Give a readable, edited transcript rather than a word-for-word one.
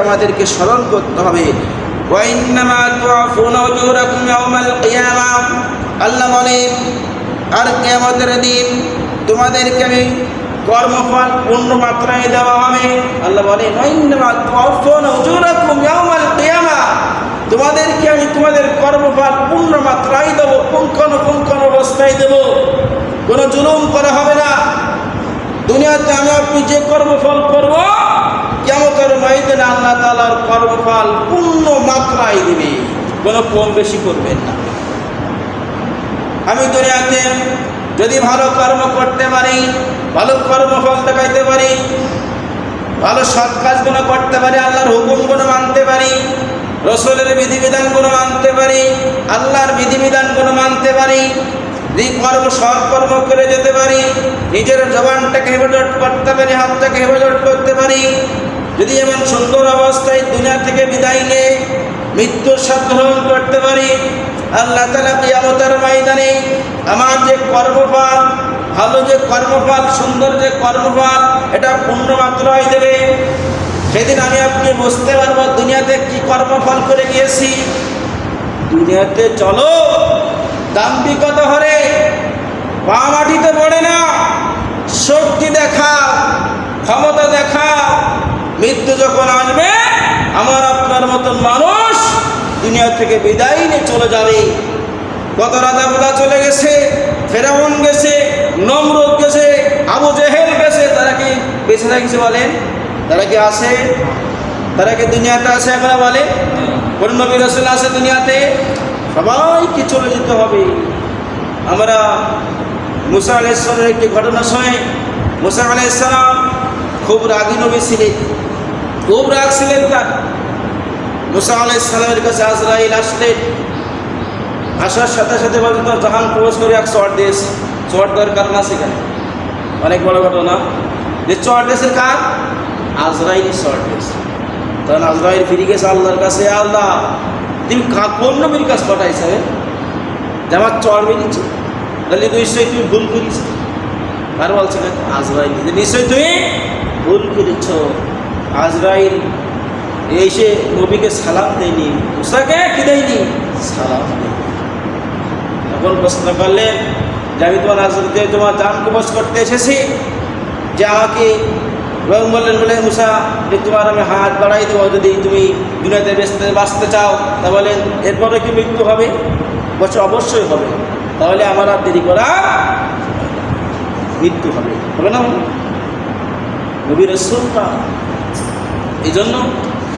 আমাদেরকে স্মরণ করতে হবে। ওয়া ইন্নামা তুআফুনা উজুরাকুম ইয়াওমাল কিয়ামাহ, আল্লাহ বলেন আর কিয়ামতের দিন তোমাদেরকে আমি কর্মফল পূর্ণ মাত্রায় দেওয়া হবে। আল্লাহ বলেন ওয়া ইন্নামা তুআফুনা উজুরাকুম ইয়াওমাল কিয়ামাহ, তোমাদেরকে আমি তোমাদের কর্মফল পূর্ণ মাত্রায় দেবো, পুঙ্খানুপুঙ্খ অবস্থায় দেবো, কোনো জুলুম করা হবে না। দুনিয়াতে আমি আপনি যে কর্মফল করব, কিয়ামতের ময়দানে আল্লাহ তাআলার কর্মফল পূর্ণ মাত্রায় দিবে, কোনো কম বেশি করবেন না। আমি দুনিয়াতে যদি ভালো কর্ম করতে পারি, ভালো কর্মফল দেখাইতে পারি, ভালো সৎ কাজগুলো করতে পারি, আল্লাহর হুকুমগুলো মানতে পারি, রসুলের বিধিবিধানগুলো মানতে পারি, আল্লাহর বিধিবিধানগুলো মানতে পারি, সৎ কর্ম করে যেতে পারি, নিজের জবানটাকে হেফাজত করতে পারি, হাতটাকে হেফাজত করতে পারি, যদি এমন সুন্দর অবস্থায় দুনিয়া থেকে বিদায় নিয়ে মৃত্যুর স্বাদ গ্রহণ করতে পারি, আল্লাহ তাআলা কিয়ামতের ময়দানে আমার যে কর্মফল, ভালো যে কর্মফল, সুন্দর যে কর্মফল, এটা পূর্ণ মাত্রায় দেবে। সেদিন আমি আপনি বুঝতে পারবো দুনিয়াতে কি কর্মফল করে গিয়েছি। দুনিয়াতে চলো দাম্ভিকতা হরে পা মাটিতে পড়ে না, শক্তি দেখাও, ক্ষমতা দেখাও, মৃত্যু যখন আসবে আমার আপনার মতন মানুষ দুনিয়া থেকে বিদায় নিয়ে চলে যাবে। কত রাজা চলে গেছে, ফেরাউন গেছে, নমরুদ গেছে, আবু জেহেল গেছে, তারা কি বেঁচে থাকছে বলেন? তারা কি আছে? তারা কি দুনিয়াতে আছে? এখন বলে কোন নবী রাসূল আছে দুনিয়াতে? সবাইকে চলে যেতে হবে। আমরা মুসা আলাইহিস সালামের একটি ঘটনা শুনি। মুসা আলাইহিস সালাম খুব রাগী নবী ছিলেন, খুব রাগ ছিলেন তার। মুসা আলাইহিস সালামের কাছে আজরাইল আসলেন, আসার সাথে সাথে বলতে তো জাহান প্রবেশ করে এক চট দিয়েছে। চট দেওয়ার কারণ আছে কেন? অনেক বড় ঘটনা যে চট দিয়েছে কার? আজরাইল চট দিয়েছে। তখন আজরাইল ফিরে গেছে আল্লাহর কাছে, আল্লাহ তুমি কোন নবীর কাছে পাঠাইছে যে আমার চর বেরিয়েছে? তাহলে নিশ্চয়ই তুমি ভুল করিস। আর বলছে না আজরাইল যে নিশ্চয়ই তুমি ভুল করেছ। আজরাইল এসে নবীকে সালাম দেয়নি, মুসাকে কি দেয়নি? সালাম দেয়নি। তখন প্রশ্ন করলেন যে আমি তোমার আজরাইলকে তোমার জান কবজ করতে এসেছি, যে আমাকে এবং বললেন বলে মুসা যে তোমার আমি হাত বাড়াই দেবো যদি তুমি দুনিয়াতে বাঁচতে চাও। তা বলেন এরপরে কি মৃত্যু হবে? বলছে অবশ্যই হবে। তাহলে আমার আর দেরি করা, মৃত্যু হবে, হবে না? নবী রাসূল এই জন্য